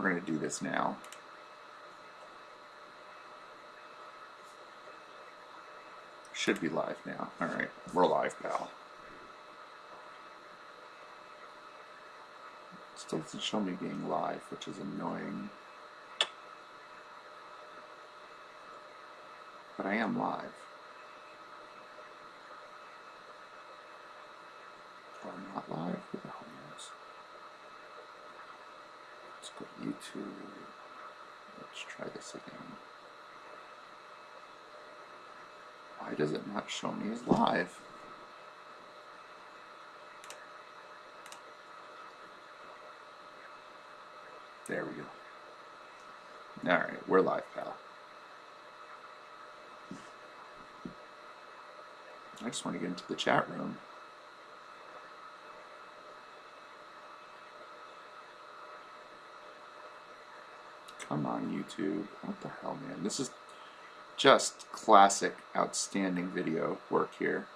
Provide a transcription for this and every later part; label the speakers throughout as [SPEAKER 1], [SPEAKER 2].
[SPEAKER 1] we're going to do this now. Should be live now. All right, we're live, pal. Still doesn't show me being live, which is annoying. But I am live. Or I'm not live? Who the hell knows? Let's go to YouTube. Let's try this again. Why does it not show me as live? There we go. Alright, we're live, pal. I just want to get into the chat room. Come on, YouTube. What the hell, man? This is just classic, outstanding video work here.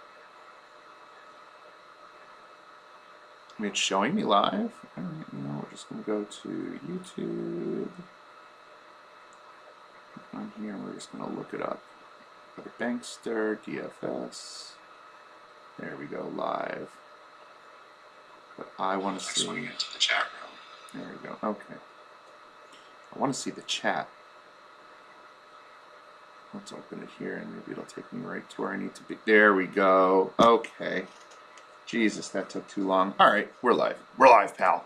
[SPEAKER 1] I mean, it's showing me live. All right, you know, we're just going to go to YouTube. On here, we're just going to look it up. Go to Bankster, DFS. There we go, live. But I want to see. Into the chat room. There we go. Okay. I want to see the chat. Let's open it here, and maybe it'll take me right to where I need to be. There we go. Okay. Jesus, that took too long. All right, we're live. We're live, pal.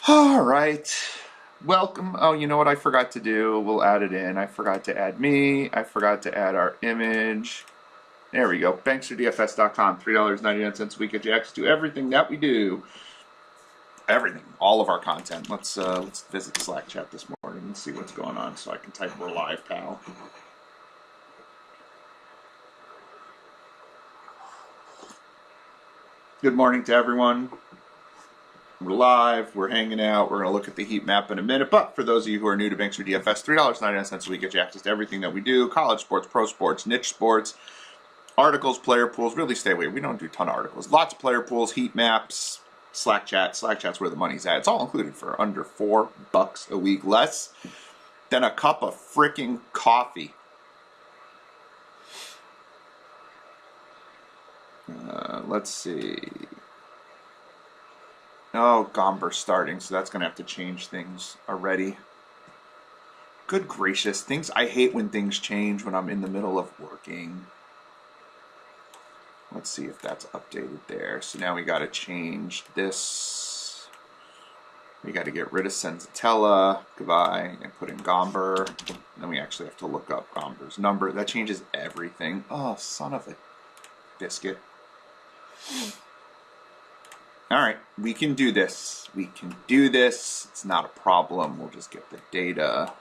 [SPEAKER 1] All right. Welcome. Oh, you know what I forgot to do? We'll add it in. I forgot to add me. I forgot to add our image. There we go. BanksterDFS.com. $3.99 a week. Get you access to everything that we do. Everything. All of our content. Let's visit the Slack chat this morning and see what's going on so I can type we're live, pal. Good morning to everyone. We're live, we're hanging out, we're going to look at the heat map in a minute, but for those of you who are new to Bankster DFS, $3.99 a week get you access to everything that we do, college sports, pro sports, niche sports, articles, player pools, really stay away. We don't do a ton of articles. Lots of player pools, heat maps, Slack chat. Slack chat's where the money's at. It's all included for under $4 a week, less than a cup of freaking coffee. Let's see. Oh, Gomber's starting, so that's going to have to change things already. Good gracious. Things, I hate when things change when I'm in the middle of working. Let's see if that's updated there. So now we got to change this. We got to get rid of Senzatella. Goodbye. And put in Gomber. Then we actually have to look up Gomber's number. That changes everything. Oh, son of a biscuit. All right, we can do this. We can do this. It's not a problem. We'll just get the data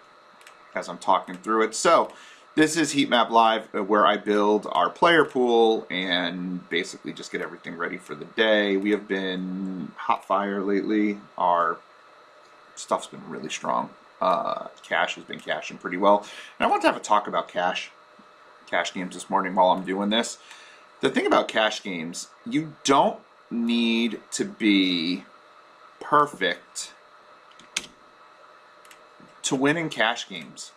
[SPEAKER 1] as I'm talking through it. So this is Heat Map Live, where I build our player pool and basically just get everything ready for the day. We have been hot fire lately. Our stuff's been really strong. Cash has been cashing pretty well. And I want to have a talk about cash games this morning while I'm doing this. The thing about cash games, you don't need to be perfect to win in cash games.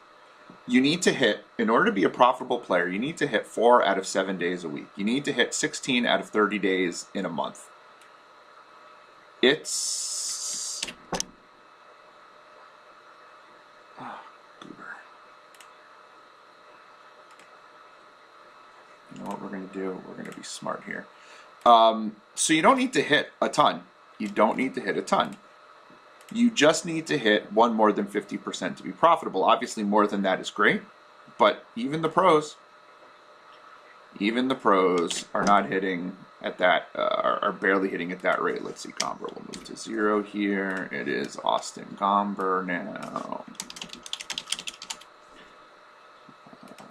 [SPEAKER 1] You need to hit, in order to be a profitable player, you need to hit 4 out of 7 days a week. You need to hit 16 out of 30 days in a month. It's... Oh, goober. You know what we're going to do? We're going to be smart here. So you don't need to hit a ton. You don't need to hit a ton. You just need to hit one more than 50% to be profitable. Obviously, more than that is great, but even the pros are not hitting at that, are barely hitting at that rate. Let's see, Gomber will move to 0 here. It is Austin Gomber now.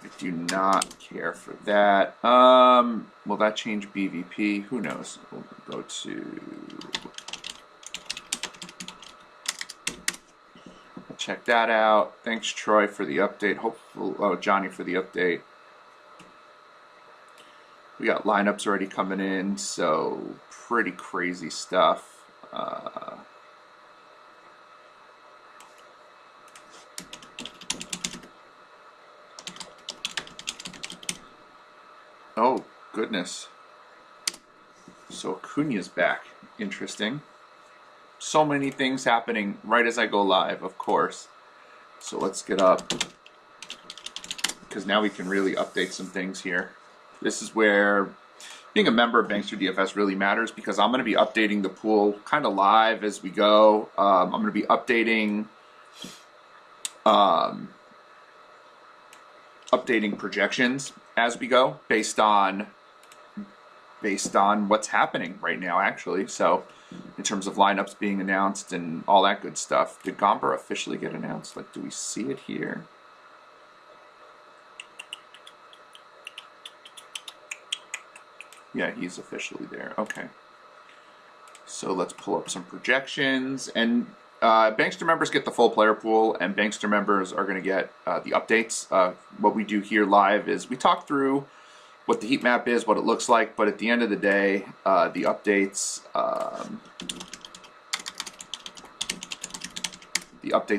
[SPEAKER 1] I do not care for that. Will that change BVP? Who knows? We'll go to... Check that out. Thanks, Troy, for the update. Hopefully, Johnny for the update. We got lineups already coming in, so pretty crazy stuff. Oh, goodness. So Acuna's back. Interesting. So many things happening right as I go live, of course. So let's get up, because now we can really update some things here. This is where being a member of Bankster DFS really matters, because I'm going to be updating the pool kind of live as we go. I'm going to be updating projections as we go based on what's happening right now, actually. So in terms of lineups being announced and all that good stuff. Did Gomber officially get announced? Like, do we see it here? Yeah, he's officially there. Okay. So let's pull up some projections. And Bankster members get the full player pool, and Bankster members are going to get the updates. What we do here live is we talk through what the heat map is, what it looks like, but at the end of the day, the updates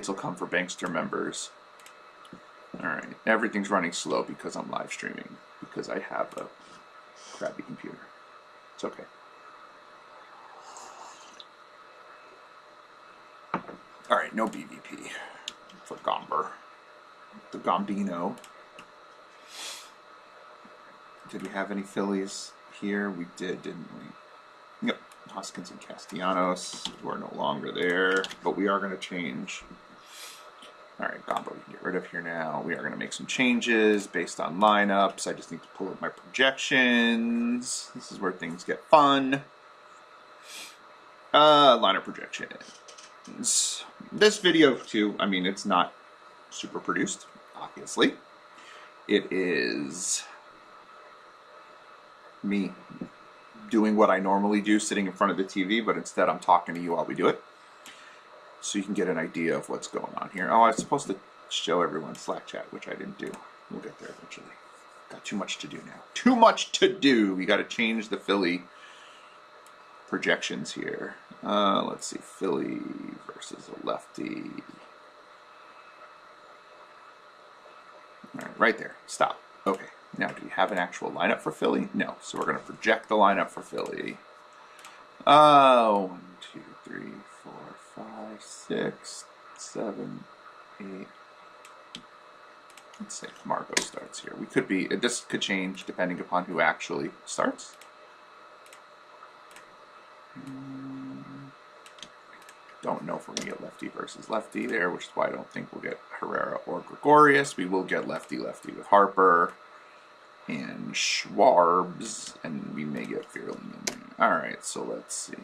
[SPEAKER 1] will come for Bankster members. All right, everything's running slow because I'm live streaming, because I have a crappy computer. It's okay. All right, no BVP for Gomber. The Gombino. Did we have any Phillies here? We did, didn't we? Yep. Hoskins and Castellanos, who are no longer there, but we are going to change. All right, Gomber we can get rid of here now. We are going to make some changes based on lineups. I just need to pull up my projections. This is where things get fun. Lineup projections. This video, too, I mean, it's not super produced, obviously. It is me doing what I normally do, sitting in front of the TV, but instead I'm talking to you while we do it, so you can get an idea of what's going on here. Oh, I was supposed to show everyone Slack chat, which I didn't do. We'll get there eventually. Got too much to do now. Too much to do. We got to change the Philly projections here. Let's see, Philly versus a lefty. All right, right there. Stop. Okay. Now, do we have an actual lineup for Philly? No. So we're going to project the lineup for Philly. 1, 2, 3, 4, 5, 6, 7, 8. Let's say Margot starts here. We could be, this could change depending upon who actually starts. Don't know if we're going to get lefty versus lefty there, which is why I don't think we'll get Herrera or Gregorius. We will get lefty-lefty with Harper and Schwarbs, and we may get Fairley in there. All right, so let's see.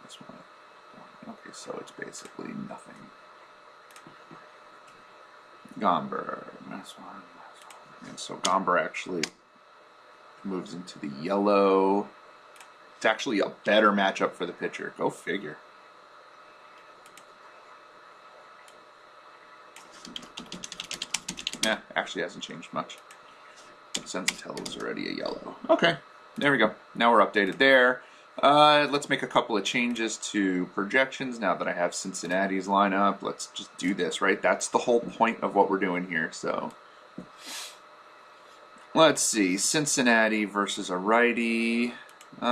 [SPEAKER 1] This one. Okay, so it's basically nothing. Gomber, this one. And so Gomber actually moves into the yellow. It's actually a better matchup for the pitcher. Go figure. Yeah, actually hasn't changed much. Senzatello is already a yellow. Okay, there we go. Now we're updated there. Let's make a couple of changes to projections now that I have Cincinnati's lineup. Let's just do this, right? That's the whole point of what we're doing here. So let's see, Cincinnati versus a righty. Who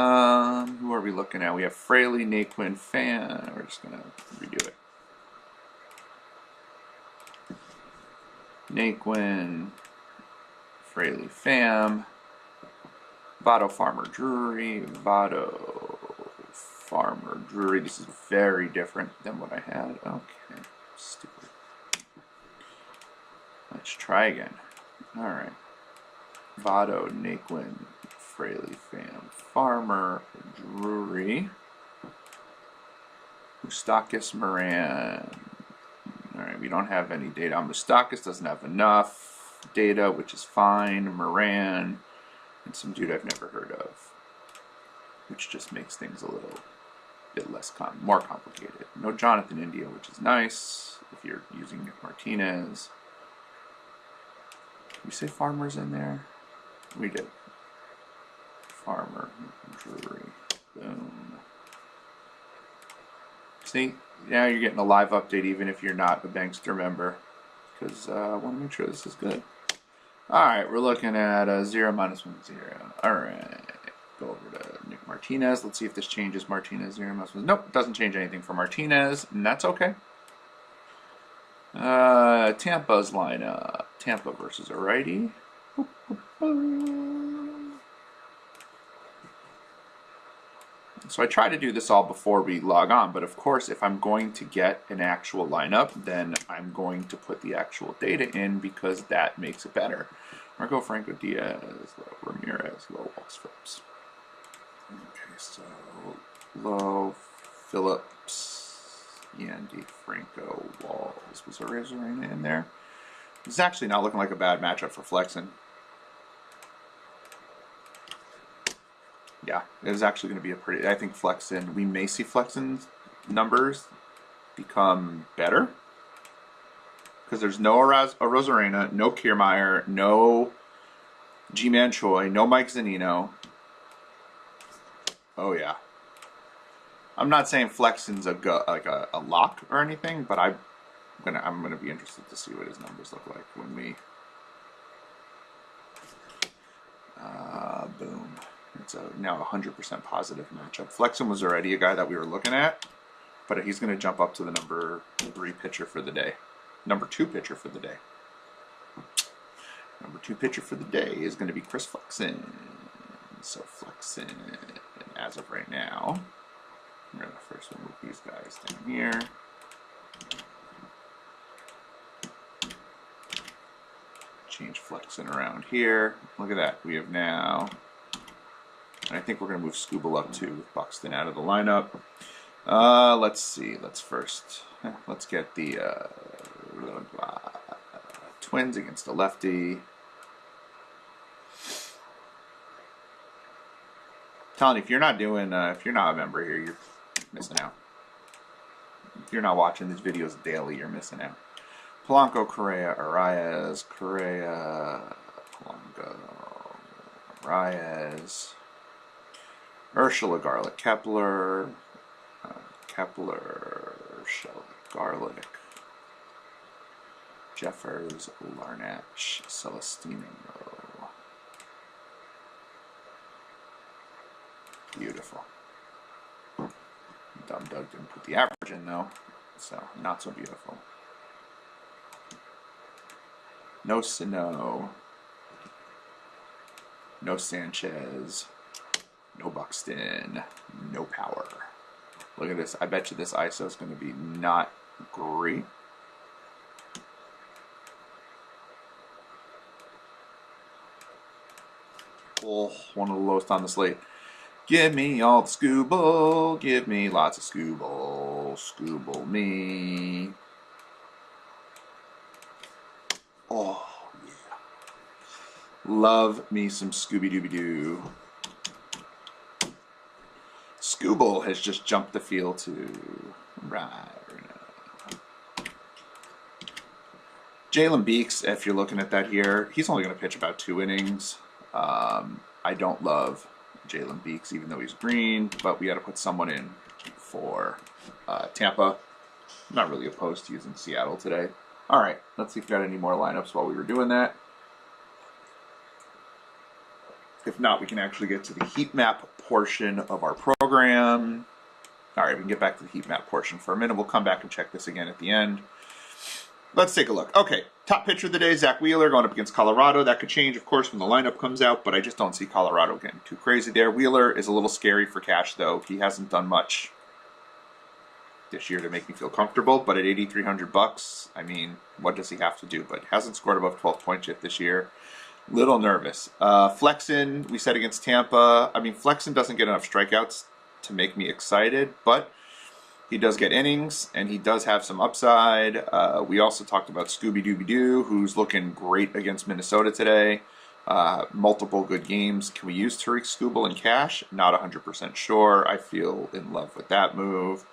[SPEAKER 1] are we looking at? We have Fraley, Naquin, Fan. We're just gonna redo it. Naquin, Fraley, Pham, Votto, Farmer, Drury, Votto, Farmer, Drury. This is very different than what I had. Okay, stupid. Let's try again. All right. Votto, Naquin, Fraley, Pham, Farmer, Drury, Moustakas, Moran. Alright, we don't have any data on Moustakas, doesn't have enough data, which is fine. Moran, and some dude I've never heard of, which just makes things a little bit more complicated. No Jonathan India, which is nice if you're using Nick Martinez. Did we say Farmer's in there? We did. Farmer, Drury, boom. See, now you're getting a live update even if you're not a Bankster member, because I want to make sure this is good. Alright, we're looking at 0, -1, 0. Alright, go over to Nick Martinez. Let's see if this changes Martinez 0, -1. Nope, doesn't change anything for Martinez, and that's okay. Tampa's lineup. Tampa versus a righty. So I try to do this all before we log on, but of course if I'm going to get an actual lineup, then I'm going to put the actual data in because that makes it better. Marco, Franco, Diaz, Low, Ramirez, Low, Walks, Phillips. Okay, so Low, Phillips, Yandy, Franco, Walls. Was Arena in there? This is actually not looking like a bad matchup for Flexen. Yeah, it is actually going to be a pretty. I think Flexen. We may see Flexen's numbers become better because there's no Rosarena, no Kiermaier, no G-Man Choi, no Mike Zunino. Oh yeah. I'm not saying Flexen's a lock or anything, but I'm gonna be interested to see what his numbers look like when we. Boom. It's now a 100% positive matchup. Flexen was already a guy that we were looking at, but he's going to jump up to the number 3 pitcher for the day. Number 2 pitcher for the day. Number 2 pitcher for the day is going to be Chris Flexen. So Flexen, as of right now, I'm going to first move these guys down here. Change Flexen around here. Look at that. We have now. And I think we're going to move Scooble up too with Buxton out of the lineup. Let's see. Let's get the Twins against a lefty. Telling you, if you're not a member here, you're missing out. If you're not watching these videos daily, you're missing out. Polanco, Correa, Arias, Correa, Polanco, Arias. Urshela, Garlic, Kepler, Urshela, Garlic, Jeffers, Larnach, Celestino. Beautiful. Dumb Doug didn't put the average in though, so not so beautiful. No Sano, no Sanchez. No Buxton, no power. Look at this. I bet you this ISO is going to be not great. Oh, one of the lowest on the slate. Give me all the Scooble. Give me lots of Scooble. Scooble me. Oh, yeah. Love me some Scooby-Dooby-Doo. Scooble has just jumped the field to right now. Jalen Beeks, if you're looking at that here, he's only going to pitch about 2 innings. I don't love Jalen Beeks, even though he's green, but we got to put someone in for Tampa. I'm not really opposed to using Seattle today. All right, let's see if we got any more lineups while we were doing that. If not, we can actually get to the heat map portion of our program. All right, we can get back to the heat map portion for a minute. We'll come back and check this again at the end. Let's take a look. Okay, top pitcher of the day, Zach Wheeler going up against Colorado. That could change, of course, when the lineup comes out, but I just don't see Colorado getting too crazy there. Wheeler is a little scary for cash, though. He hasn't done much this year to make me feel comfortable, but at $8,300, I mean, what does he have to do? But hasn't scored above 12 points yet this year. Little nervous. Flexen, we said against Tampa. I mean, Flexen doesn't get enough strikeouts to make me excited, but he does get innings, and he does have some upside. We also talked about Scooby-Dooby-Doo, who's looking great against Minnesota today. Multiple good games. Can we use Tariq Skubal in cash? Not 100% sure. I feel in love with that move.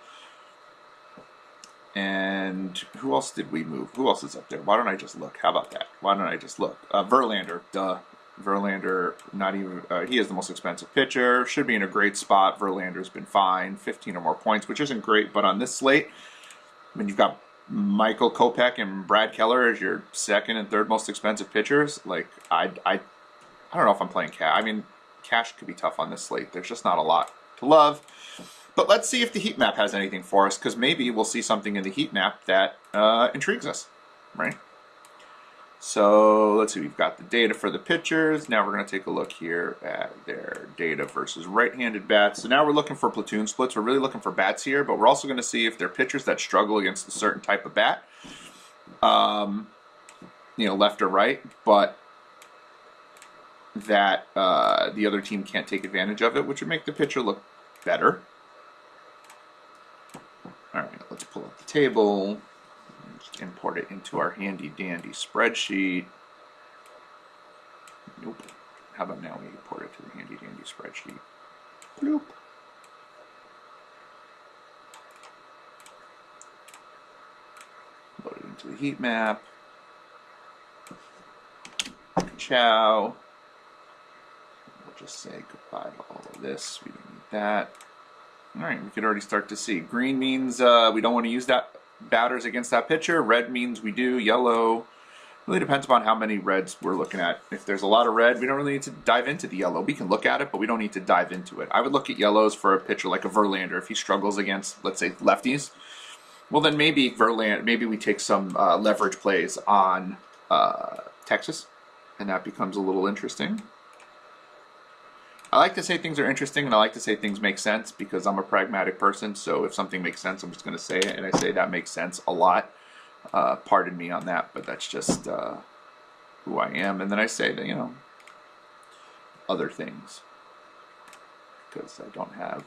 [SPEAKER 1] And who else did we move? Who else is up there? Why don't I just look? How about that? Why don't I just look? Verlander, duh. Verlander, not even, he is the most expensive pitcher. Should be in a great spot. Verlander's been fine. 15 or more points, which isn't great. But on this slate, I mean, you've got Michael Kopech and Brad Keller as your second and third most expensive pitchers. Like, I don't know if I'm playing cash. I mean, cash could be tough on this slate. There's just not a lot to love. But let's see if the heat map has anything for us, because maybe we'll see something in the heat map that intrigues us, right? So let's see, we've got the data for the pitchers. Now we're going to take a look here at their data versus right-handed bats. So now we're looking for platoon splits. We're really looking for bats here, but we're also going to see if they're pitchers that struggle against a certain type of bat, you know, left or right, but that the other team can't take advantage of it, which would make the pitcher look better. All right, let's pull up the table. Just import it into our handy dandy spreadsheet. Nope. How about now we import it to the handy dandy spreadsheet? Bloop. Load it into the heat map. Ciao. We'll just say goodbye to all of this. We don't need that. All right, we could already start to see. Green means we don't want to use that batters against that pitcher. Red means we do. Yellow really depends upon how many reds we're looking at. If there's a lot of red, we don't really need to dive into the yellow. We can look at it, but we don't need to dive into it. I would look at yellows for a pitcher like a Verlander. If he struggles against, let's say, lefties, well then maybe Verlander, maybe we take some leverage plays on Texas, and that becomes a little interesting. I like to say things are interesting, and I like to say things make sense because I'm a pragmatic person. So if something makes sense, I'm just going to say it, and I say that makes sense a lot. Pardon me on that, but that's just who I am. And then I say that, you know, other things because I don't have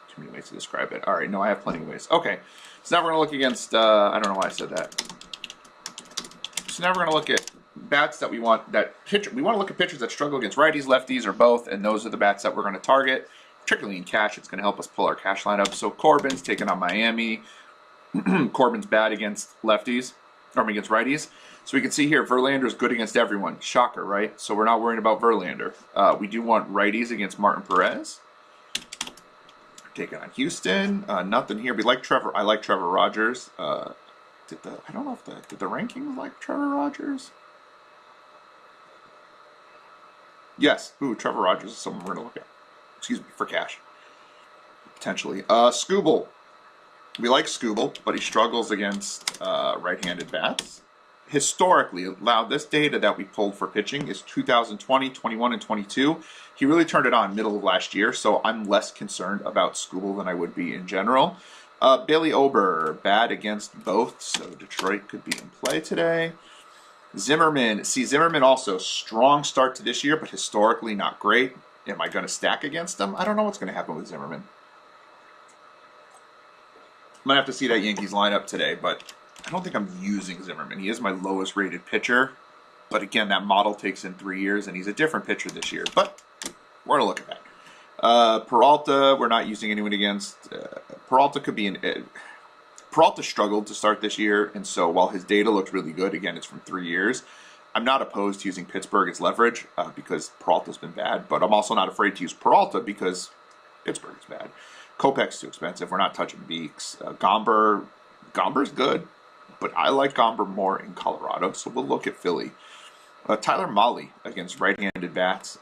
[SPEAKER 1] too many ways to describe it. All right, no, I have plenty of ways. Okay, so now we're going to look against, I don't know why I said that. So now we're going to look at bats that we want, we want to look at pitchers that struggle against righties, lefties, or both, and those are the bats that we're going to target, particularly in cash. It's going to help us pull our cash lineup. So Corbin's taking on Miami. Corbin's bad against lefties, or against righties. So we can see here, Verlander's good against everyone. Shocker, right? So we're not worrying about Verlander. We do want righties against Martin Perez. Taking on Houston. Nothing here. We like Trevor. I like Trevor Rogers. I don't know if did the rankings like Trevor Rogers? Yes. Ooh, Trevor Rogers is someone we're going to look at. Excuse me, for cash. Potentially. Skubal. We like Skubal, but he struggles against right-handed bats. Historically, now this data that we pulled for pitching is 2020, 21, and 22. He really turned it on middle of last year, so I'm less concerned about Skubal than I would be in general. Bailey Ober, bad against both, so Detroit could be in play today. Zimmerman, Zimmerman also, strong start to this year, but historically not great. Am I going to stack against him? I don't know what's going to happen with Zimmerman. I'm going to have to see that Yankees lineup today, but I don't think I'm using Zimmerman. He is my lowest rated pitcher, but again, that model takes in 3 years, and he's a different pitcher this year, but we're going to look at that. Peralta, we're not using anyone against. Peralta could be Peralta struggled to start this year, and so while his data looked really good, again, it's from 3 years, I'm not opposed to using Pittsburgh as leverage because Peralta's been bad, but I'm also not afraid to use Peralta because Pittsburgh is bad. Kopech's too expensive. We're not touching Beeks. Gomber's good, but I like Gomber more in Colorado, so we'll look at Philly. Tyler Mahle against right-handed bats.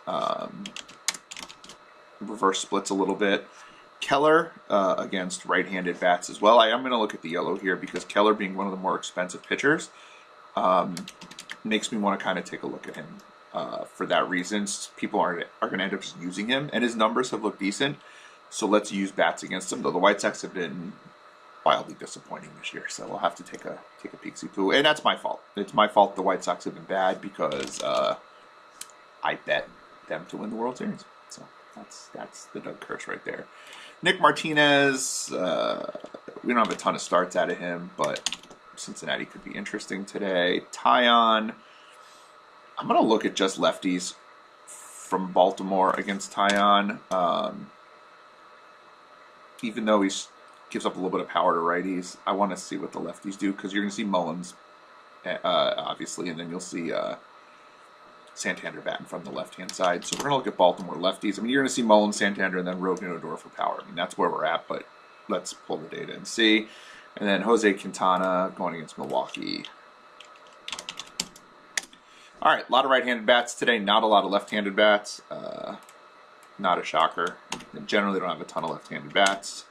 [SPEAKER 1] Reverse splits a little bit. Keller against right-handed bats as well. I am going to look at the yellow here because Keller, being one of the more expensive pitchers, makes me want to kind of take a look at him. For that reason, people are going to end up just using him, and his numbers have looked decent. So let's use bats against him. Though the White Sox have been wildly disappointing this year, so we'll have to take a peek-see-poo, and that's my fault. It's my fault the White Sox have been bad because I bet them to win the World Series. So that's the Doug curse right there. Nick Martinez, we don't have a ton of starts out of him, but Cincinnati could be interesting today. Tyon, I'm going to look at just lefties from Baltimore against Tyon. Even though he gives up a little bit of power to righties, I want to see what the lefties do because you're going to see Mullins, obviously, and then you'll see Santander batting from the left-hand side. So we're going to look at Baltimore lefties. I mean, you're going to see Mullins, Santander, and then Rogan Odor for power. I mean, that's where we're at, but let's pull the data and see. And then Jose Quintana going against Milwaukee. All right, a lot of right-handed bats today, not a lot of left-handed bats. Not a shocker. I generally don't have a ton of left-handed bats.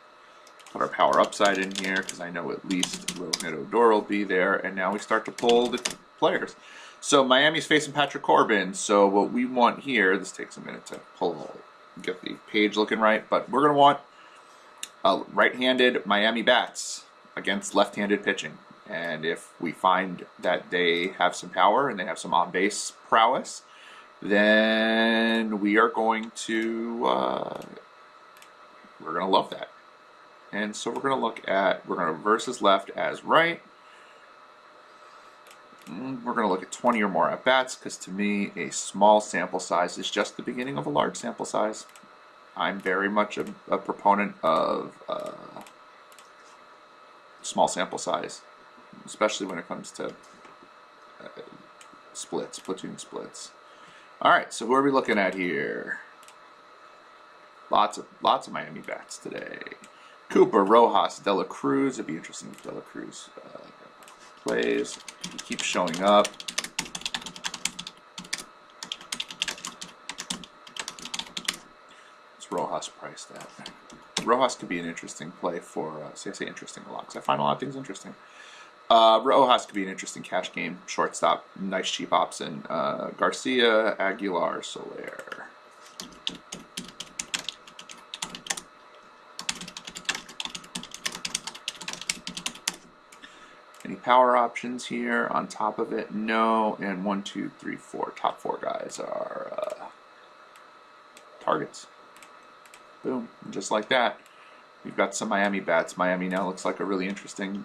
[SPEAKER 1] Put our power upside in here because I know at least Rohit Odor will be there. And now we start to pull the players. So Miami's facing Patrick Corbin. So what we want here, this takes a minute to pull, get the page looking right, but we're going to want right-handed Miami bats against left-handed pitching. And if we find that they have some power and they have some on-base prowess, then we are going to we're going to love that. And so we're going to look at, we're going to reverse his left as right. We're going to look at 20 or more at-bats because to me a small sample size is just the beginning of a large sample size. I'm very much a proponent of small sample size, especially when it comes to splits, platoon splits. All right, so who are we looking at here? Lots of Miami bats today. Cooper, Rojas, De La Cruz. It'd be interesting if De La Cruz plays. He keeps showing up. What's Rojas priced at? Rojas could be an interesting play for, I say interesting a lot because I find a lot of things interesting. Rojas could be an interesting cash game. Shortstop, nice cheap option. Garcia, Aguilar, Soler. Any power options here on top of it? No. And 1, 2, 3, 4. Top 4 guys are targets. Boom. And just like that, we've got some Miami bats. Miami now looks like a really interesting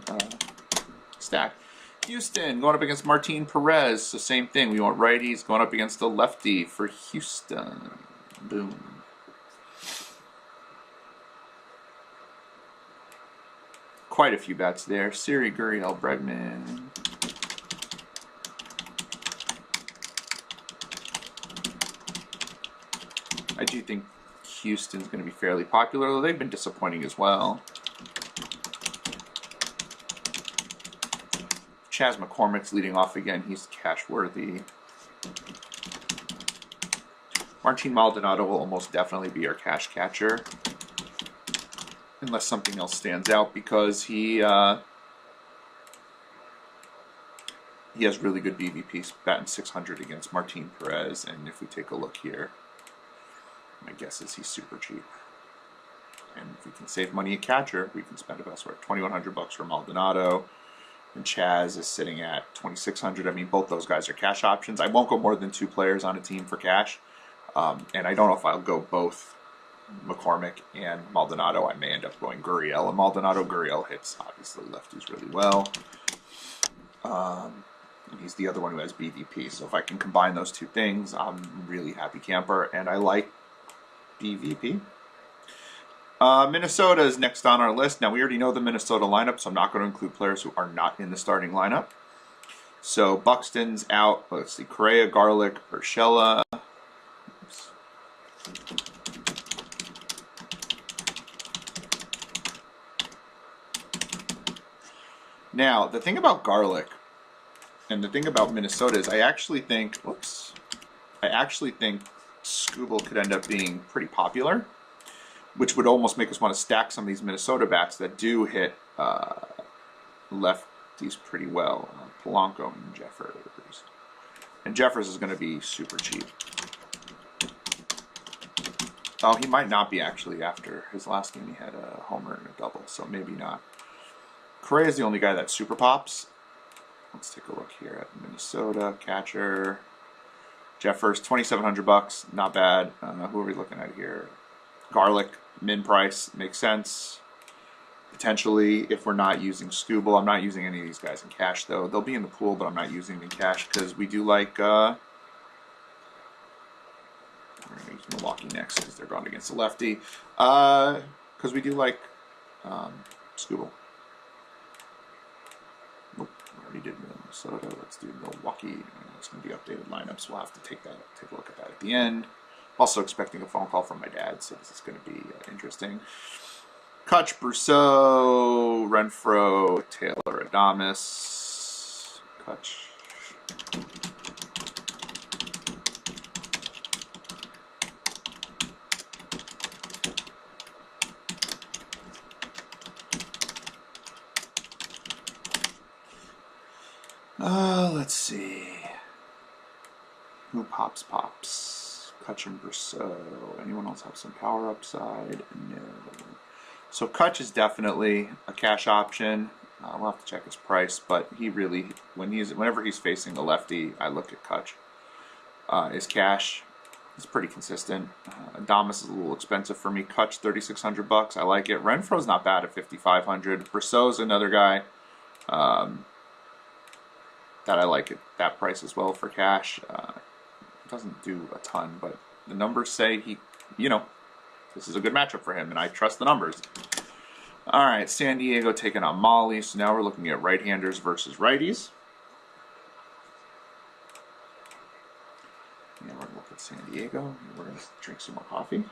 [SPEAKER 1] stack. Houston going up against Martin Perez. So same thing. We want righties going up against the lefty for Houston. Boom. Quite a few bats there. Siri, Gurriel, Bregman. I do think Houston's going to be fairly popular, though they've been disappointing as well. Chas McCormick's leading off again. He's cash worthy. Martin Maldonado will almost definitely be our cash catcher. Unless something else stands out, because he has really good BVP, batting 600 against Martin Perez, and if we take a look here, my guess is he's super cheap. And if we can save money at catcher, we can spend about $2,100 for Maldonado, and Chaz is sitting at 2,600. I mean, both those guys are cash options. I won't go more than 2 players on a team for cash, and I don't know if I'll go both McCormick and Maldonado. I may end up going Gurriel and Maldonado. Gurriel hits obviously lefties really well. And he's the other one who has BVP. So if I can combine those two things, I'm really happy camper, and I like BVP. Minnesota is next on our list. Now we already know the Minnesota lineup, so I'm not going to include players who are not in the starting lineup. So Buxton's out. Let's see, Correa, Garlic, Urshela. Now, the thing about Garlic and the thing about Minnesota is I actually think Skubal could end up being pretty popular, which would almost make us want to stack some of these Minnesota bats that do hit lefties pretty well. Polanco and Jeffers. And Jeffers is going to be super cheap. Oh, he might not be actually. After his last game, he had a homer and a double, so maybe not. Correa is the only guy that super pops. Let's take a look here at Minnesota catcher. Jeffers, $2,700, not bad. Who are we looking at here? Garlic, min price, makes sense. Potentially, if we're not using Skubal, I'm not using any of these guys in cash though. They'll be in the pool, but I'm not using them in cash because we do like. We're going to use Milwaukee next because they're going against the lefty. Because we do like Skubal. We did Minnesota. Let's do Milwaukee. It's going to be updated lineups. We'll have to take a look at that at the end. Also expecting a phone call from my dad, so this is going to be interesting. Kutch, Brousseau, Renfroe, Taylor, Adames, Kutch. Let's see. Who pops? Kutch and Brousseau. Anyone else have some power upside? No. So Kutch is definitely a cash option. We'll have to check his price, but he really, whenever he's facing a lefty, I look at Kutch. His cash is pretty consistent. Adames is a little expensive for me. Kutch, $3,600. I like it. Renfroe's not bad at $5,500. Brousseau's another guy that I like at that price as well for cash. Doesn't do a ton, but the numbers say he, this is a good matchup for him, and I trust the numbers. All right, San Diego taking on Molly. So now we're looking at right-handers versus righties. Yeah, we're going to look at San Diego. We're going to drink some more coffee.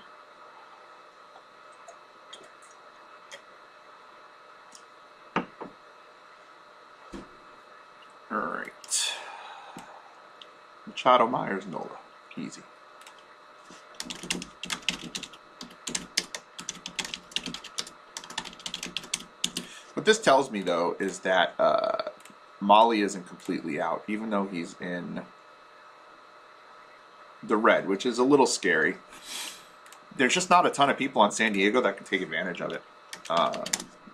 [SPEAKER 1] All right. Machado, Myers, Nola. Easy. What this tells me, though, is that Molly isn't completely out, even though he's in the red, which is a little scary. There's just not a ton of people on San Diego that can take advantage of it.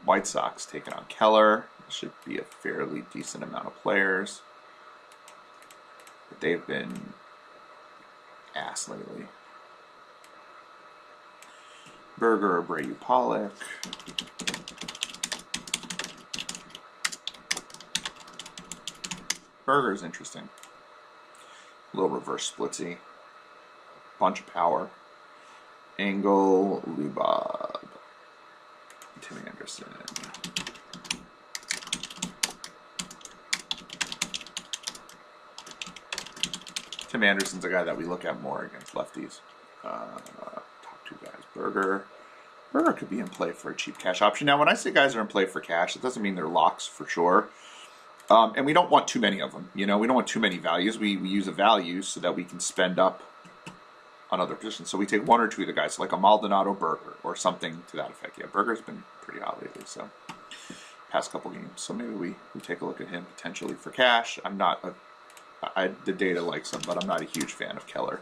[SPEAKER 1] White Sox taking on Keller. Should be a fairly decent amount of players. But they've been ass lately. Berger, Abreu, Pollock. Berger's interesting. A little reverse splitsy. Bunch of power. Angle, Lubab, Tim Anderson. Tim Anderson's a guy that we look at more against lefties. Top two guys. Berger could be in play for a cheap cash option. Now, when I say guys are in play for cash, it doesn't mean they're locks for sure. And we don't want too many of them. We don't want too many values. We use a value so that we can spend up on other positions. So we take one or two of the guys, like a Maldonado Berger or something to that effect. Yeah, Berger's been pretty hot lately, so past couple games. So maybe we take a look at him potentially for cash. I'm not the data likes him, but I'm not a huge fan of Keller.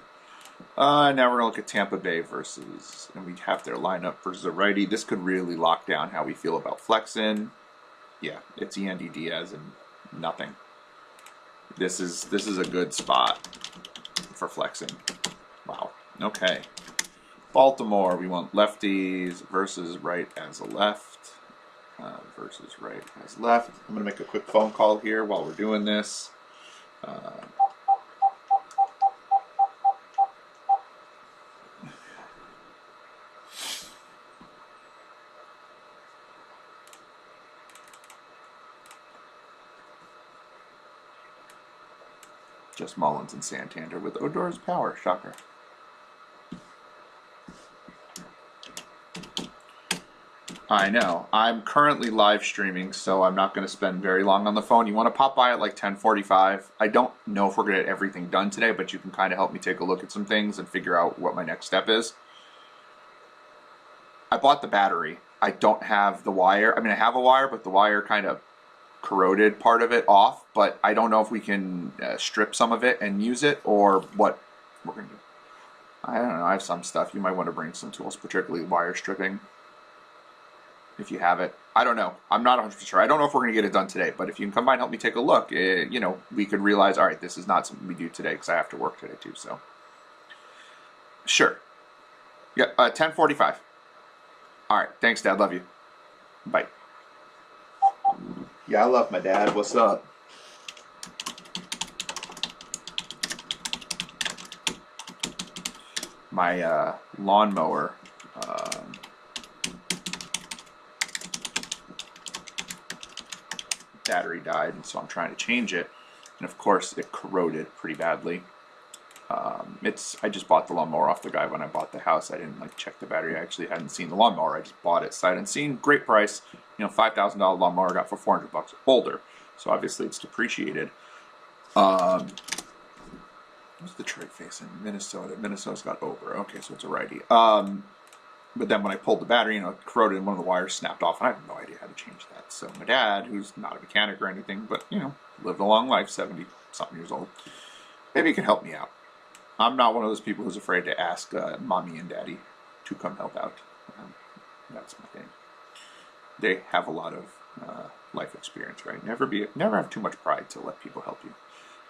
[SPEAKER 1] Now we're going to look at Tampa Bay versus, and we have their lineup versus a righty. This could really lock down how we feel about flexing. Yeah, it's Yandy Diaz and nothing. This is a good spot for flexing. Wow. Okay. Baltimore, we want lefties versus right as a left. Versus right as left. I'm going to make a quick phone call here while we're doing this. Just Mullins and Santander with Odor's power. Shocker. I know. I'm currently live streaming, so I'm not going to spend very long on the phone. You want to pop by at like 10:45. I don't know if we're going to get everything done today, but you can kind of help me take a look at some things and figure out what my next step is. I bought the battery. I don't have the wire. I mean, I have a wire, but the wire kind of corroded part of it off. But I don't know if we can strip some of it and use it or what we're going to do. I don't know. I have some stuff. You might want to bring some tools, particularly wire stripping. If you have it. I don't know. I'm not 100% sure. I don't know if we're going to get it done today, but if you can come by and help me take a look, we could realize, all right, this is not something we do today because I have to work today too, so. Sure. Yeah, 10:45. All right. Thanks, Dad. Love you. Bye. Yeah, I love my dad. What's up? My lawnmower battery died, and so I'm trying to change it, and of course it corroded pretty badly. I just bought the lawnmower off the guy when I bought the house. I didn't like check the battery. I actually hadn't seen the lawnmower. I just bought it sight unseen. Great price. You know, $5,000 lawnmower I got for $400 older. So obviously it's depreciated. Who's Detroit facing? Minnesota. Minnesota's got over. Okay, so it's a righty. But then when I pulled the battery, you know, it corroded and one of the wires snapped off, and I have no idea how to change that. So my dad, who's not a mechanic or anything, but, you know, lived a long life, 70-something years old, maybe he can help me out. I'm not one of those people who's afraid to ask mommy and daddy to come help out. That's my thing. They have a lot of life experience, right? Never have too much pride to let people help you.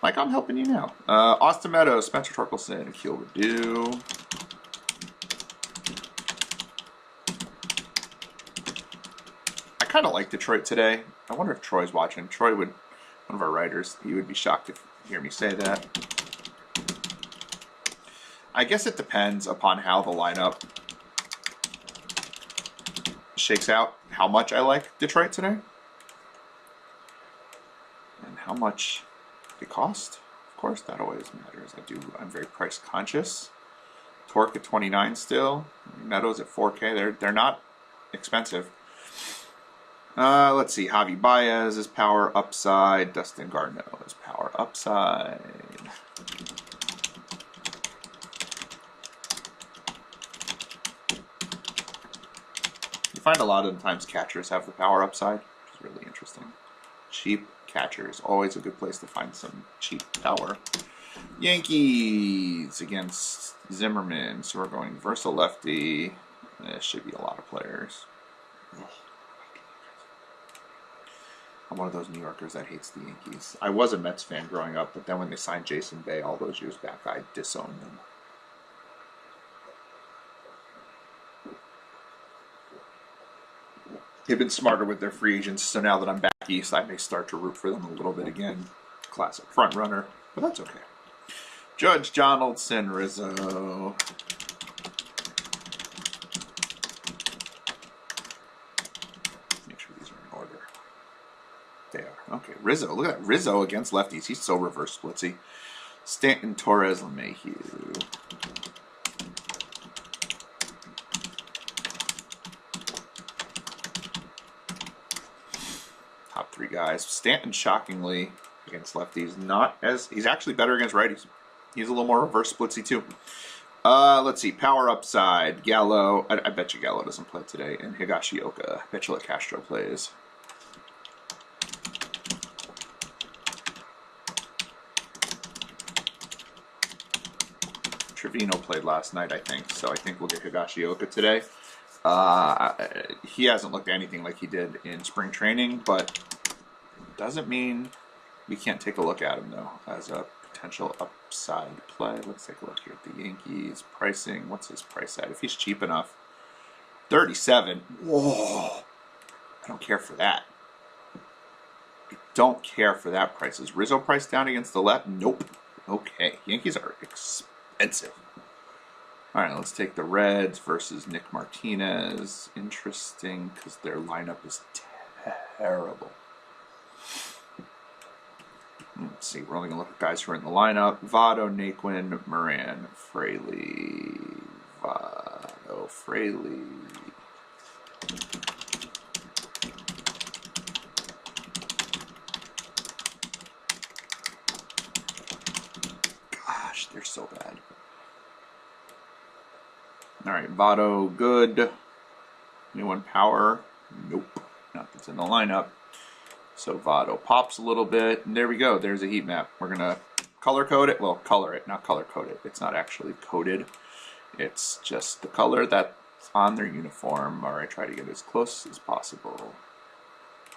[SPEAKER 1] Like I'm helping you now. Austin Meadows, Spencer Torkelson, Akil Radu. I kind of like Detroit today. I wonder if Troy's watching. Troy would, one of our writers, he would be shocked to hear me say that. I guess it depends upon how the lineup shakes out, how much I like Detroit today, and how much they cost. Of course, that always matters. I'm very price conscious. Torque at 29 still. Meadows at 4K. They're not expensive. Let's see. Javi Baez is power upside. Dustin Garneau is power upside. You find a lot of the times catchers have the power upside, which is really interesting. Cheap catchers, always a good place to find some cheap power. Yankees against Zimmerman. So we're going versa lefty. This should be a lot of players. I'm one of those New Yorkers that hates the Yankees. I was a Mets fan growing up, but then when they signed Jason Bay all those years back, I disowned them. They've been smarter with their free agents, so now that I'm back east, I may start to root for them a little bit again. Classic front runner, but that's okay. Judge, Donaldson, Rizzo. Make sure these are in order. They are. Okay, Rizzo. Look at that. Rizzo against lefties. He's so reverse splitsy. Stanton, Torres, LeMahieu. Top three guys. Stanton, shockingly, against lefties, not as... He's actually better against righties. He's a little more reverse splitsy, too. Let's see. Power upside. Gallo. I bet you Gallo doesn't play today. And Higashioka. I bet you let Castro plays. Trevino played last night, I think. So I think we'll get Higashioka today. He hasn't looked anything like he did in spring training, but doesn't mean we can't take a look at him, though, as a potential upside play. Let's take a look here at the Yankees pricing. What's his price at? If he's cheap enough, 37. Whoa! I don't care for that. I don't care for that price. Is Rizzo priced down against the left? Nope. Okay. Yankees are expensive. All right, let's take the Reds versus Nick Martinez. Interesting, because their lineup is terrible. Let's see, we're only going to look at guys who are in the lineup. Votto, Naquin, Moran, Fraley. Votto, Fraley. Gosh, they're so bad. All right, Votto, good. Anyone power? Nope, nothing's in the lineup. So Votto pops a little bit, and there we go. There's a heat map. We're gonna color code it. Well, color it, not color code it. It's not actually coded. It's just the color that's on their uniform, or I try to get as close as possible.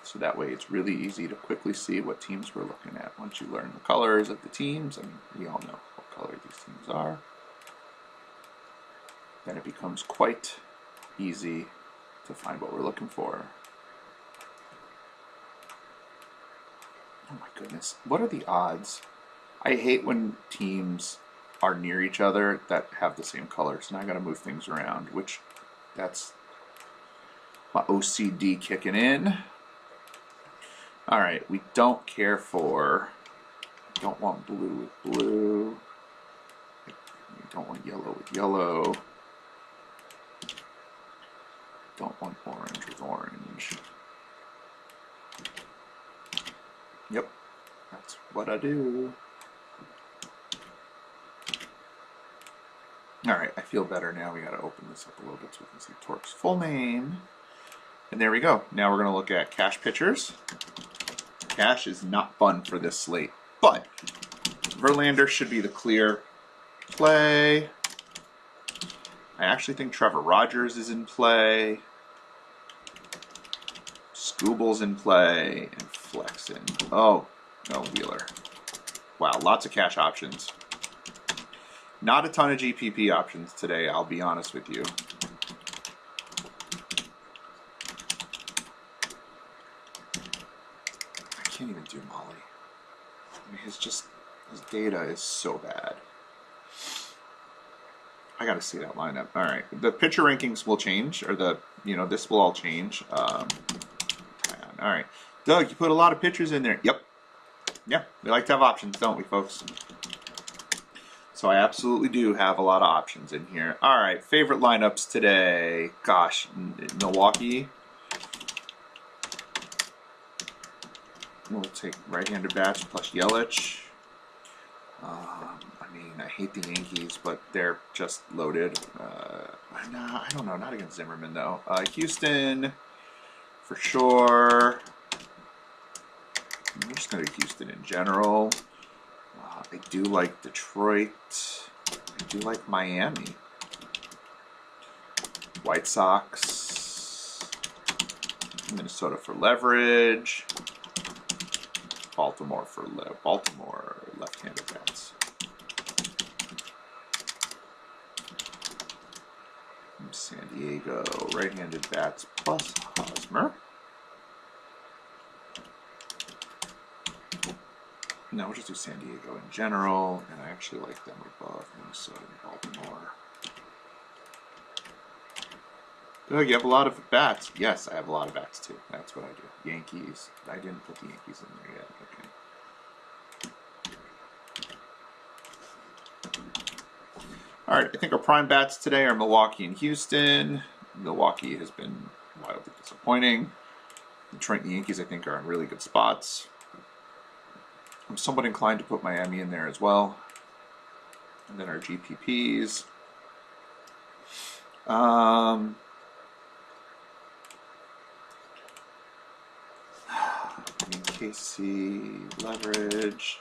[SPEAKER 1] So that way it's really easy to quickly see what teams we're looking at. Once you learn the colors of the teams, I mean, we all know what color these teams are, then it becomes quite easy to find what we're looking for. Oh my goodness, what are the odds? I hate when teams are near each other that have the same colors, and I gotta move things around, which that's my OCD kicking in. All right, we don't care for, don't want blue with blue. Don't want yellow with yellow. Don't want orange with orange. Yep, that's what I do. All right, I feel better now. We got to open this up a little bit so we can see Torque's full name. And there we go. Now we're going to look at cash pitchers. Cash is not fun for this slate, but Verlander should be the clear play. I actually think Trevor Rogers is in play. Scooble's in play, and Flexen. Oh, no, Wheeler. Wow, lots of cash options. Not a ton of GPP options today, I'll be honest with you. I can't even do Molly. I mean, his data is so bad. I gotta see that lineup. All right, the pitcher rankings will change, or this will all change. All right, Doug, you put a lot of pitchers in there. Yep. Yeah, we like to have options, don't we, folks? So I absolutely do have a lot of options in here. All right, favorite lineups today. Gosh, Milwaukee. We'll take right-handed bats plus Yelich. I mean, I hate the Yankees, but they're just loaded. Nah, I don't know. Not against Zimmerman, though. Houston, for sure. I'm just going to Houston in general. I do like Detroit. I do like Miami. White Sox. Minnesota for leverage. Baltimore for Baltimore left-handed bats. San Diego right-handed bats plus Hosmer. No, we'll just do San Diego in general, and I actually like them above Minnesota and Baltimore. Doug, you have a lot of bats. Yes, I have a lot of bats too. That's what I do. Yankees. I didn't put the Yankees in there yet. Okay. All right, I think our prime bats today are Milwaukee and Houston. Milwaukee has been wildly disappointing. Detroit and the Yankees, I think, are in really good spots. I'm somewhat inclined to put Miami in there as well. And then our GPPs. KC, leverage.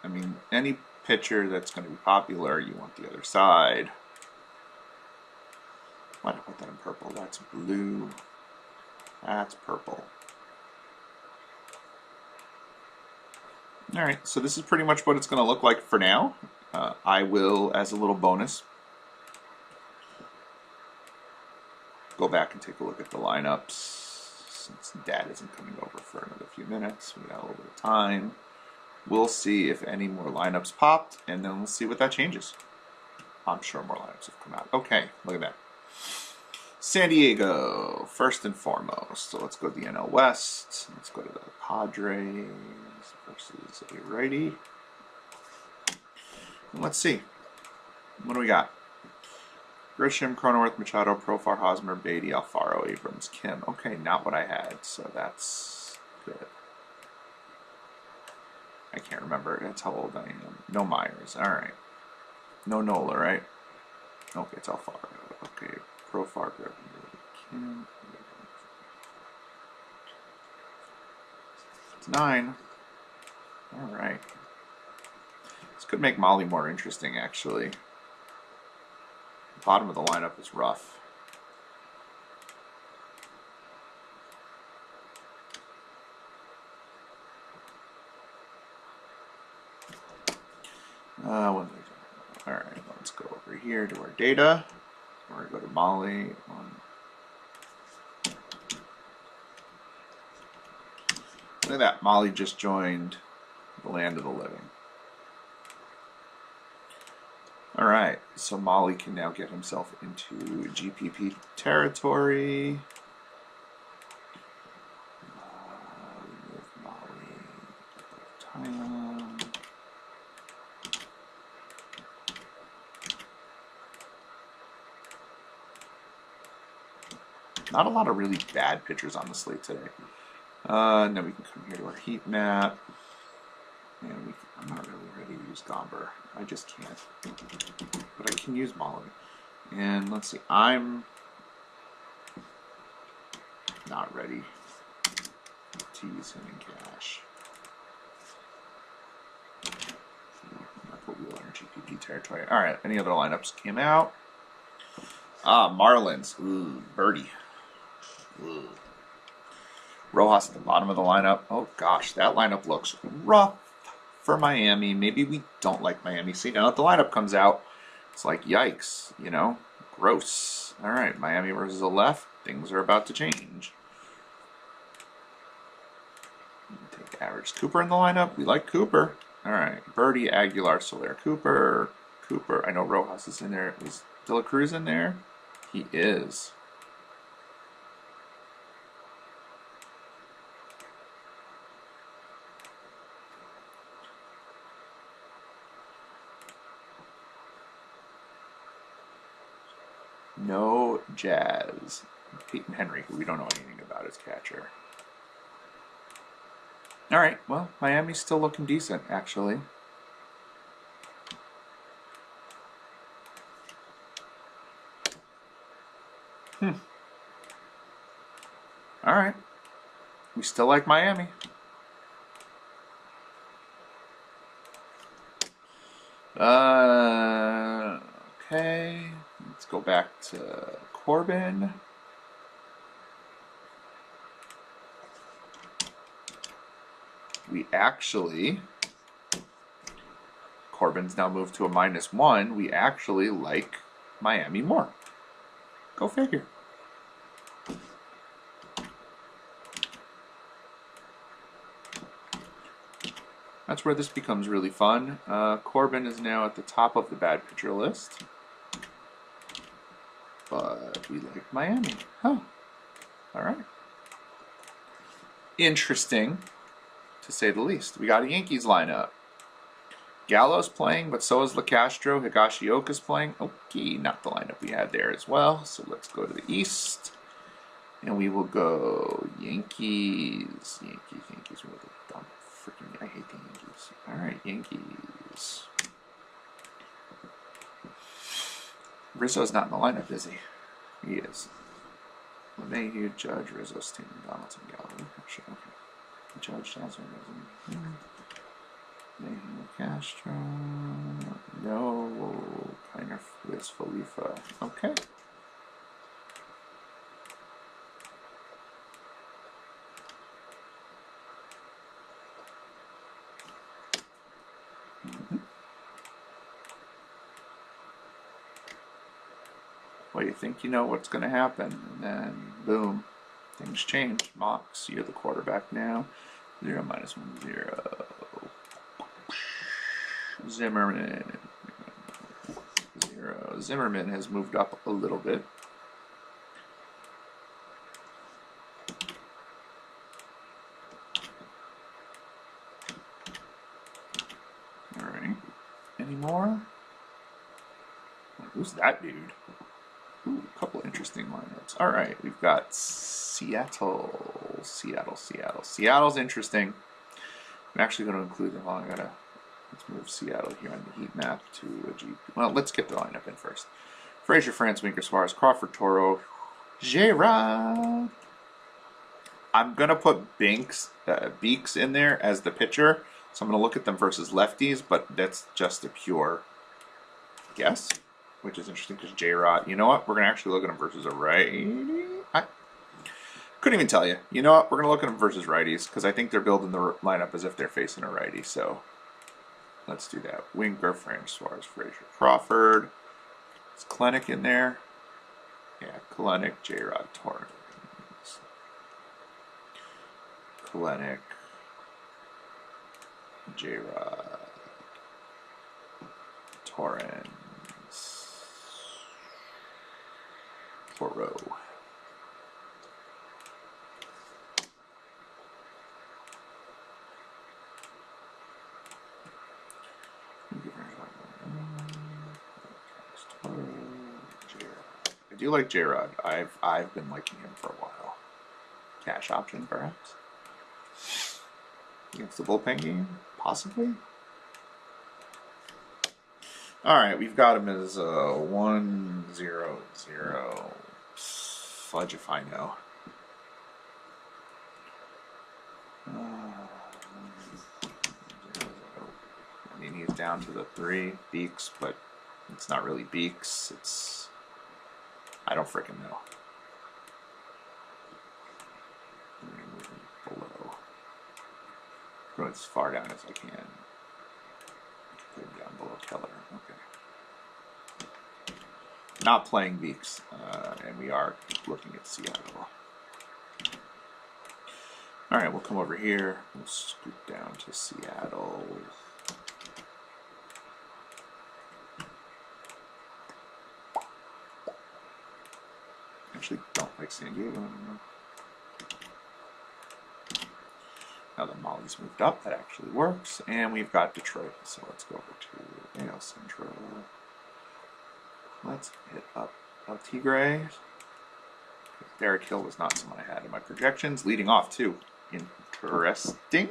[SPEAKER 1] I mean, any pitcher that's going to be popular, you want the other side. Why did I put that in purple? That's blue. That's purple. All right, so this is pretty much what it's going to look like for now. I will, as a little bonus, go back and take a look at the lineups. Since Dad isn't coming over for another few minutes, we got a little bit of time. We'll see if any more lineups popped, and then we'll see what that changes. I'm sure more lineups have come out. Okay, look at that. San Diego, first and foremost. So let's go to the NL West. Let's go to the Padres versus a righty. And let's see. What do we got? Grisham, Cronenworth, Machado, Profar, Hosmer, Beatty, Alfaro, Abrams, Kim. Okay, not what I had, so that's good. I can't remember. That's how old I am. No Myers. All right. No Nola, right? Okay, it's Alfaro. Okay, Profar, Kim. It's 9. All right. This could make Molly more interesting, actually. The bottom of the lineup is rough. All right, let's go over here to our data. We're going to go to Molly. Look at that. Molly just joined the land of the living. All right, so Molly can now get himself into GPP territory. Not a lot of really bad pitchers on the slate today. And then we can come here to our heat map. And I'm not really ready to use Gomber. I just can't. But I can use Molly. And let's see, I'm not ready to use him in cash. I'll put Wheeler in GPP territory. Alright, any other lineups came out? Marlins. Ooh, birdie. Ooh. Rojas at the bottom of the lineup. Oh gosh, that lineup looks rough for Miami. Maybe we don't like Miami. See, now that the lineup comes out, it's like, yikes, you know? Gross. All right, Miami versus the left. Things are about to change. Take average Cooper in the lineup. We like Cooper. All right, Birdie, Aguilar, Soler, Cooper. I know Rojas is in there. Is De La Cruz in there? He is. No Jazz. Peyton Henry, who we don't know anything about as catcher. All right, well, Miami's still looking decent, actually. All right. We still like Miami. Okay. Let's go back to Corbin. We actually, Corbin's now moved to a -1. We actually like Miami more. Go figure. That's where this becomes really fun. Corbin is now at the top of the bad pitcher list. But we like Miami. Huh. All right. Interesting, to say the least. We got a Yankees lineup. Gallo's playing, but so is LeCastro. Higashioka's playing. Okay, not the lineup we had there as well. So let's go to the East. And we will go Yankees. Yankees. What a dumb freaking... I hate the Yankees. All right, Yankees. Rizzo's not in the lineup, is he? He is. LeMahieu, Judge, Rizzo, Stanton, Donaldson, Gallo. Sure, okay. Judge, Johnson, LeMahieu, Castro. No. Kiner, Liz, Felifa. Okay. Well, you think you know what's going to happen, and then boom, things change. Mox, you're the quarterback now. 0 -1 0. Zimmerman 0. Zimmerman has moved up a little bit. All right. Any more? Who's that dude? Ooh, a couple interesting lineups. All right, we've got Seattle. Seattle's interesting. I'm actually going to include them all. Let's move Seattle here on the heat map to a GP. Well, let's get the lineup in first. Frazier, France, Winker, Suarez, Crawford, Toro, J-Rod. I'm going to put Beeks in there as the pitcher. So I'm going to look at them versus lefties, but that's just a pure guess. Which is interesting because J-Rod, you know what? We're going to actually look at him versus a righty. I couldn't even tell you. You know what? We're going to look at him versus righties because I think they're building the lineup as if they're facing a righty. So let's do that. Winker, French, Suarez, Frazier, Crawford. Is Klenek in there? Yeah, Klenek, J-Rod, Torrens. Klenek, J-Rod, Torrens. Toro. I do like J-Rod. I've been liking him for a while. Cash option, perhaps. Against the bullpen game, possibly. All right, we've got him as 1-0-0. Fudge if I know. I mean, he's down to the 3 Beaks, but it's not really Beaks. It's I don't freaking know. I'm gonna move him below. Go as far down as I can. Put him down below Keller. Okay. Not playing Beaks, and we are looking at Seattle. All right, we'll come over here. We'll scoot down to Seattle. Actually, don't like San Diego anymore. Now that Molly's moved up, that actually works. And we've got Detroit, so let's go over to AL Central. Let's hit up El Tigre. Derek Hill was not someone I had in my projections. Leading off, too. Interesting.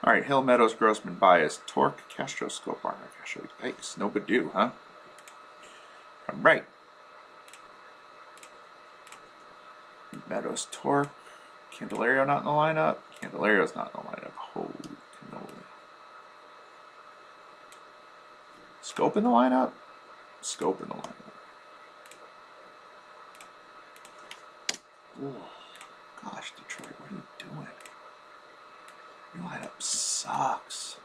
[SPEAKER 1] All right, Hill, Meadows, Grossman, Baez, Torque, Castro, Scopar. Castro, yikes, no Badu, huh? All right. Meadows, Torque. Candelario not in the lineup. Candelario's not in the lineup. Holy cannoli. Scope in the lineup? Scope in the lineup. Oh, gosh, Detroit, what are you doing? Your lineup sucks.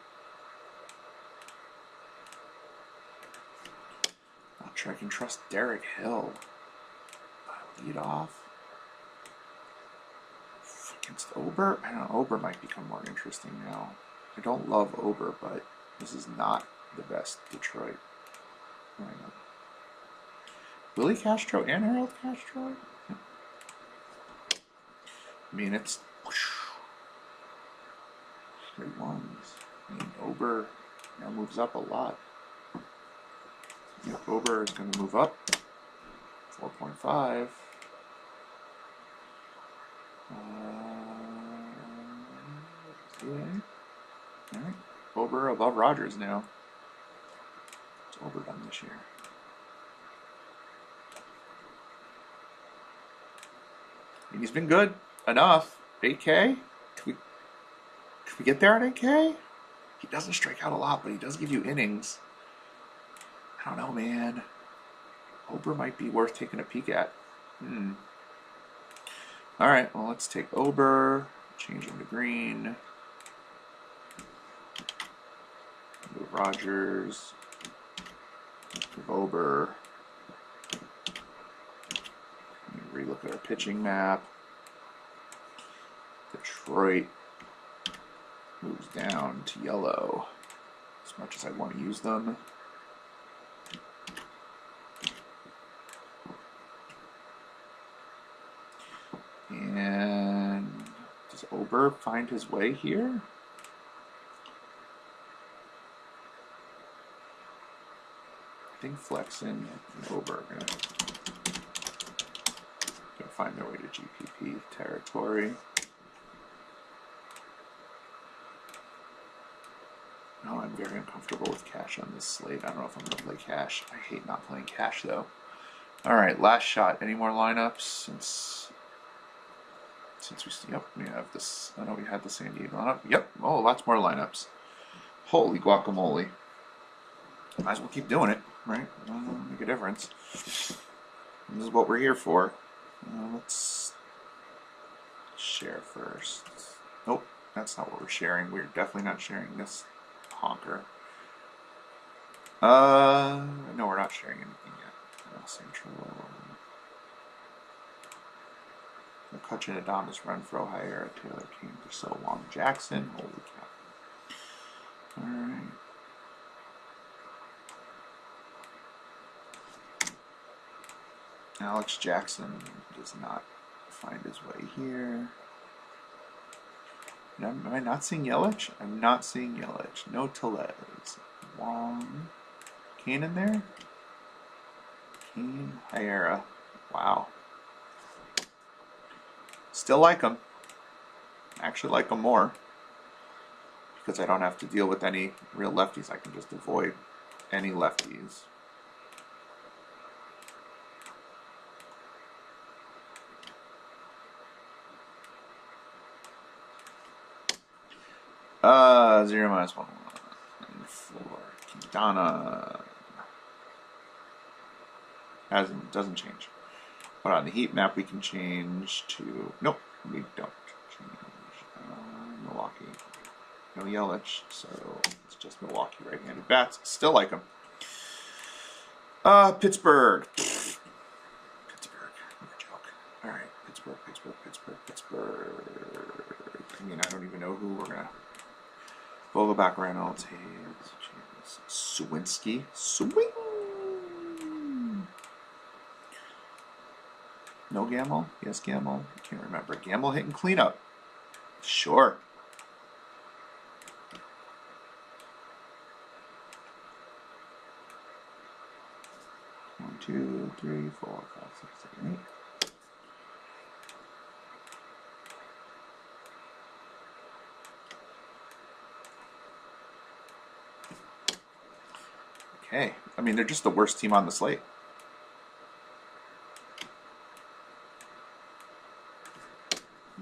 [SPEAKER 1] Not sure I can trust Derek Hill. Lead off. Against Ober? I don't know, Ober might become more interesting now. I don't love Ober, but this is not the best Detroit lineup. Willie Castro and Harold Castro? I mean, it's 3 ones. I mean, Ober now moves up a lot. Yeah, Ober is going to move up 4.5. All right, Ober above Rogers now. It's Ober done this year. I mean, he's been good enough. 8K? Could we get there at 8K? He doesn't strike out a lot, but he does give you innings. I don't know, man. Ober might be worth taking a peek at. All right, well, let's take Ober, change him to green. Move Rogers, move Ober. Relook at our pitching map. Detroit moves down to yellow as much as I want to use them. And does Ober find his way here? I think Flexen and Ober are gonna find their way to GPP territory. No, I'm very uncomfortable with cash on this slate. I don't know if I'm going to play cash. I hate not playing cash, though. All right, last shot. Any more lineups since we have this. I know we had the San Diego lineup. Yep. Oh, lots more lineups. Holy guacamole. Might as well keep doing it, right? Make a difference. This is what we're here for. Let's share first. Nope, that's not what we're sharing. We're definitely not sharing this honker. No, we're not sharing anything yet. Central. McCutcheon, Adamas, Renfroe, Hire, Taylor, King, Purcell, Wong, Jackson. Holy cow. Alright. Alex Jackson does not find his way here. Am I not seeing Yelich? I'm not seeing Yelich. No Tellez. Wong. Kane in there? Ian Hiera. Wow. Still like him. Actually like him more. Because I don't have to deal with any real lefties. I can just avoid any lefties. Zero minus 1. And for Quintana. Doesn't change. But on the heat map we can change to, nope, we don't change. Milwaukee. No Yelich, so it's just Milwaukee right-handed bats. Still like them. Pittsburgh. Pittsburgh. No joke. All right, Pittsburgh. I mean, I don't even know who we're gonna. Vogelbach, Reynolds, Hayes, Swinski. Swing. No Gamble? Yes, Gamble. I can't remember. Gamble hitting cleanup. Sure. 1, 2, 3, 4, 5, 6, 7, 8. Okay. I mean, they're just the worst team on the slate.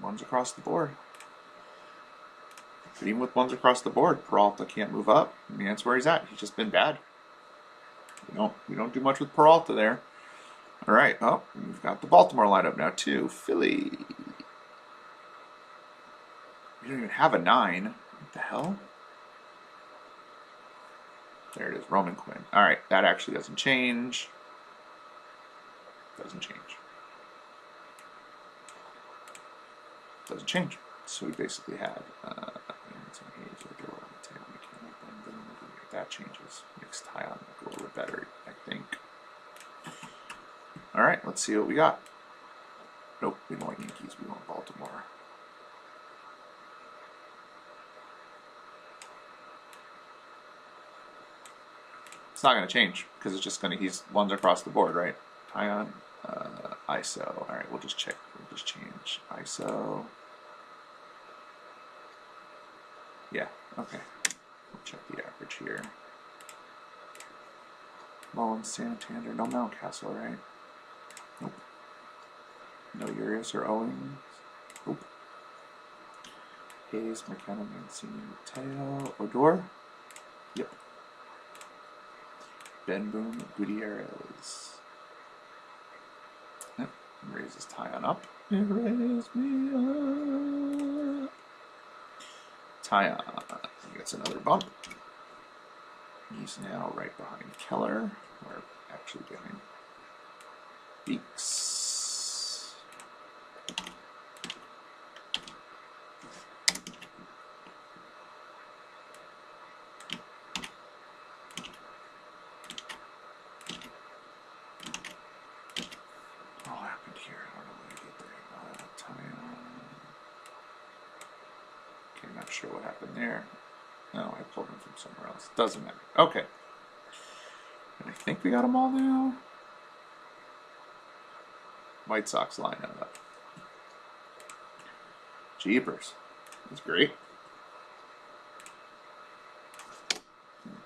[SPEAKER 1] Ones across the board. But even with ones across the board, Peralta can't move up. I mean, that's where he's at. He's just been bad. We don't do much with Peralta there. All right. Oh, we've got the Baltimore lineup now too. Philly. We don't even have a 9. What the hell? There it is, Roman Quinn. All right, that actually doesn't change. Doesn't change. So we basically had that changes. Makes Tyon look a little bit better, I think. All right, let's see what we got. Nope, we don't want Yankees. We want Baltimore. It's not going to change because it's just going to, he's ones across the board, right? Tyon, ISO. All right, we'll just check. We'll just change ISO. Yeah, okay. We'll check the average here. Mullins, Santander, no Mountcastle, right? Nope. No Urias or Owens. Nope. Hayes, McKenna, Mancini, Mateo, Odor. Yep. Ben Boone, Gutierrez. Yep. Raises Tyon up. It raised me up. Tyon gets another bump. He's now right behind Keller, or actually behind Beeks. What happened here? I don't know when I get there. Tyon. Okay, not sure what happened there. No, I pulled them from somewhere else. Doesn't matter. Okay. And I think we got them all now. White Sox lineup. Jeepers. That's great. It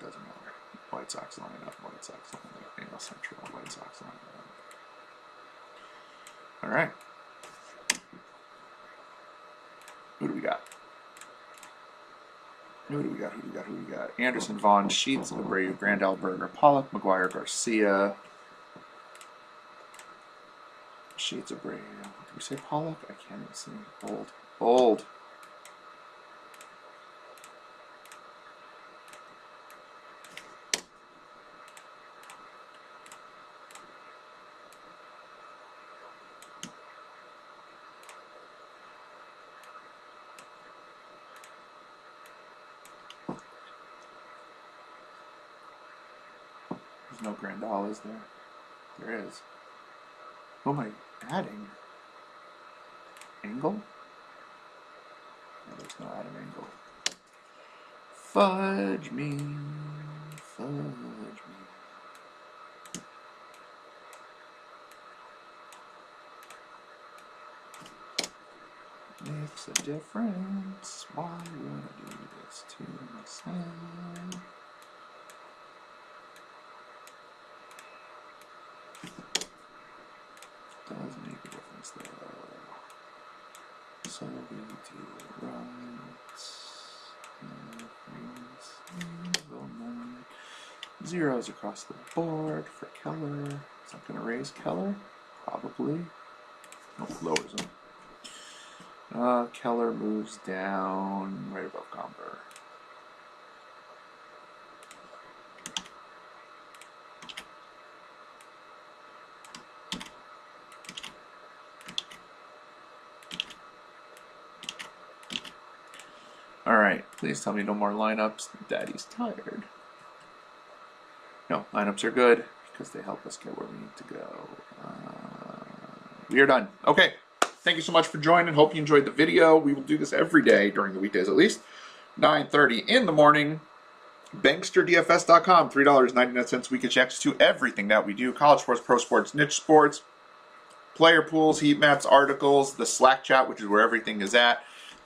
[SPEAKER 1] doesn't matter. White Sox lineup. White Sox lineup. AL Central. White Sox lineup. All right. Who do we got? Who do we got? Anderson, Vaughn, Sheets, Abreu, Grandal, Berger, Pollock, McGuire, Garcia. Sheets, Abreu. Did we say Pollock? I can't even see. Old. No Grandal, is there? There is. Who am I adding? Angle? No, there's no Adam Angle. Fudge me. makes a difference. Why would I do this to myself? Does make a difference though. So we do right. Zeros across the board for Keller. Is that going to raise Keller? Probably. Nope, lowers him. Keller moves down right above Gomber. Alright, please tell me no more lineups. Daddy's tired. No, lineups are good because they help us get where we need to go. We are done. Okay, thank you so much for joining. Hope you enjoyed the video. We will do this every day during the weekdays at least. 9:30 in the morning. BanksterDFS.com. $3.99 weekly checks to everything that we do. College sports, pro sports, niche sports, player pools, heat maps, articles, the Slack chat, which is where everything is at.